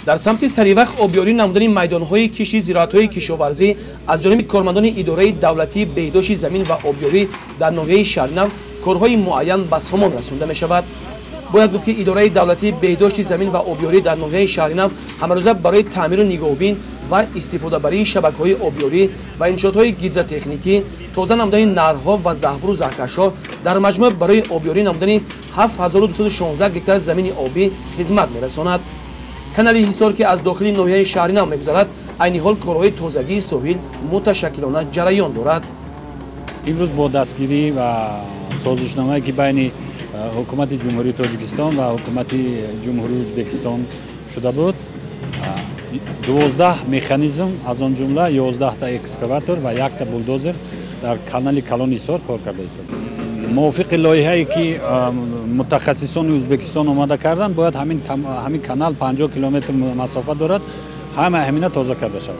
در سمت سریوخ آبیاری نمودن میدان‌های کشتی زراعت‌های کشاورزی از جانب کارمندان اداره دولتی بهداشت زمین و آبیاری در ناحیه شهرنو کارهای معین به سامان رسانده می‌شود. باید گفت که اداره دولتی بهداشت زمین و آبیاری در ناحیه شهرنو همروزه برای تعمیر و نگاهبین و استفاده برای شبکه‌های آبیاری و انشاءات‌های گیدراتکنیکی تازه نمودن نهرها و زهبور و زهکش‌ها در مجموع برای آبیاری نمودن 7216 گکتار زمین آبی خدمت می‌رساند. کانال حصار که از داخل ناحیه شهرنو می‌گذرد عین حال کارهای تازگی ساحل متشکلانه جریان دارد. امروز با دستگیری و سازشنامه‌ای که بین حکومت جمهوری تاجیکستان و حکومت جمهوری ازبکستان شده بود 12 مکانیزم از آن جمله 11 تا اکسکاواتور و 1 تا بولدوزر در کانال کلان حصار کار کرده است. موافق لایحه‌ای که متخصصان ازبکستان آماده کردند باید همین کانال 50 کیلومتر مسافت دارد، همه همینا تازه کرده شود.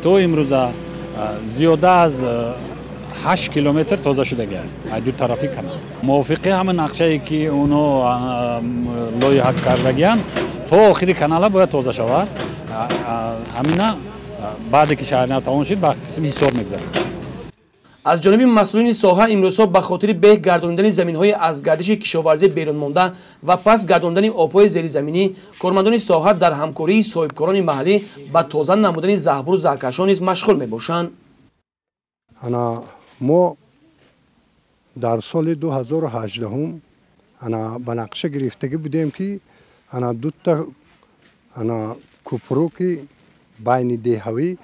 تو امروز زیاده از 8 کیلومتر تازه شده گیاه دو طرفی کانال. موافق همین نقشه‌ای که اونا لایحه کردگیان تا آخری کانال باید تازه شود. همینا بعد که شهرنو تمام شد به قسم حصار میگذره. از جانب مسئولین ساحه امروزها به خاطر به گرداندن زمین‌های از گردش کشاورزی بیرون مانده و پس گرداندن آب‌های زیرزمینی کارمندان ساحه در همکاری صاحبکاران محلی به تازه نمودن زهبور و زهکشان نیز مشغول میباشند. ما در سال 2018 به نقشه گرفتگی بودیم که دو تا کوپرو که بین دهوی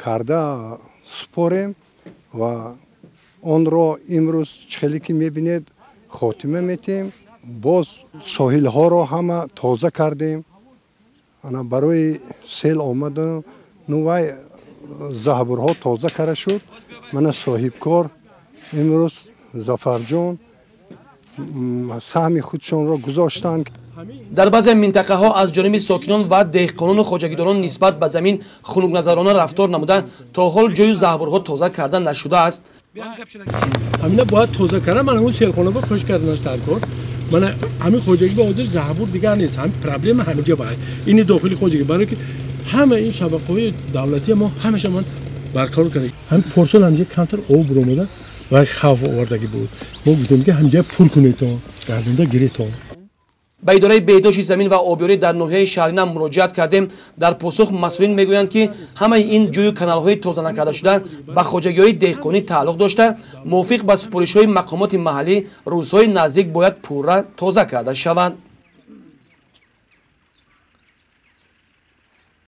کرده سپاریم و آن را امروز چخلی که میبینید خاتمه میتیم. باز ساحل ها را همه تازه کردیم. برای سیل آمدن نوعی زهبورها تازه کرده شد. من صاحبکار امروز ظفر جان سهم خودشان را گذاشتند. در بعضی منطقه ها از جانب ساکنان و دهقانان و خواجگیداران نسبت به زمین خنک نظرانه رفتار نموده تا حال جای زهبورها تازه کردن نشده است. همینا باید تازه کردن. من اون سیلخانه با خوش کردنش ترکار من همین خواجگی به آدرس زهبور دیگر نیست. هم پرابلم همینجا باید این داخلی خواجگی برای که همه این شبکه‌های دولتی ما همیشه من برقرار کردیم. هم پارسال همینجا کمتر آب برآمده و خوف آوردگی بود. ما گفتیم که همینجا پر کنید تا گردونده گیری تا. به اداره بهداشت زمین و آبیاری در ناحیه شهرنو مراجعت کردیم. در پاسخ مسئولین میگویند که همه این جوی و کانال‌های تازه نکرده شده به خواجگی‌های دهقانی تعلق داشته، موافق به سپارش‌های مقامات محلی روزهای نزدیک باید پورا تازه کرده شوند.